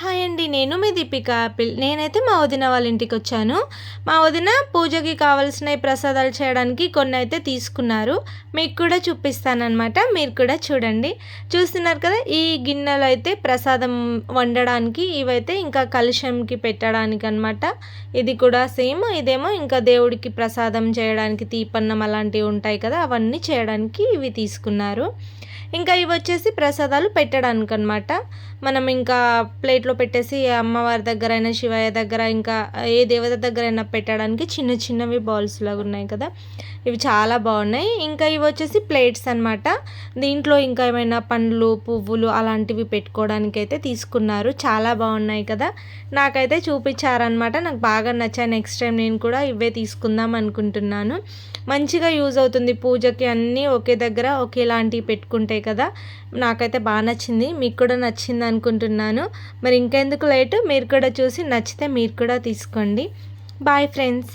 Hi అండి. నేను మీ Deepika apple. నేనైతే మా వదిన వాళ్ళ ఇంటికొచ్చాను. మా వదిన పూజకి కావాల్సినయి ప్రసాదాలు చేయడానికి కొన్నైతే తీసుకున్నారు. మీకు కూడా చూపిస్తాననమాట. మీరు కూడా చూడండి. చూస్తున్నారు కదా! ఈ గిన్నెలో అయితే ప్రసాదం వండడానికి ఇవైతే ఇంకా కలశంకి పెట్టడానికనమాట. ఇది కూడా సేమ్. ఇదేమో ఇంకా దేవుడికి ప్రసాదం చేయడానికి తీపన్నం అలాంటివి ఉంటాయి కదా! అవన్నీ చేయడానికి ఇవి తీసుకున్నారు. ఇంకా ఇవొచ్చేసి ప్రసాదాలు పెట్టడానికనమాట. మనం ఇంకా ప్లేట్‌లో పెట్టేసి అమ్మవారి దగ్గరైనా, శివయ్య దగ్గర ఇంకా ఏ దేవత దగ్గరైనా పెట్టడానికి చిన్న చిన్నవి బౌల్స్ లాగున్నాయి కదా! ఇవి చాలా బాగున్నాయి. ఇంకా ఇవొచ్చేసి ప్లేట్స్ అనమాట. దీంట్లో ఇంకా ఏమైనా పండ్లు, పువ్వులు అలాంటివి పెట్టుకోవడానికైతే తీసుకున్నారు. చాలా బాగున్నాయి కదా! నాకైతే చూపిచ్చారనమాట. నాకు బాగా నచ్చాయి. నెక్స్ట్ టైం నేను కూడా ఇవే తీసుకుందాం అనుకుంటున్నాను. మంచిగా యూజ్ అవుతుంది పూజకి అన్నీ ఒకే దగ్గర ఒకేలాంటివి పెట్టుకుంటే కదా! నాకైతే బాగా నచ్చింది. మీకు కూడా నచ్చింది అనుకుంటున్నాను. మరి ఇంకెందుకు లేటు, మీరు కూడా చూసి నచ్చితే మీరు కూడా తీసుకోండి. Bye friends.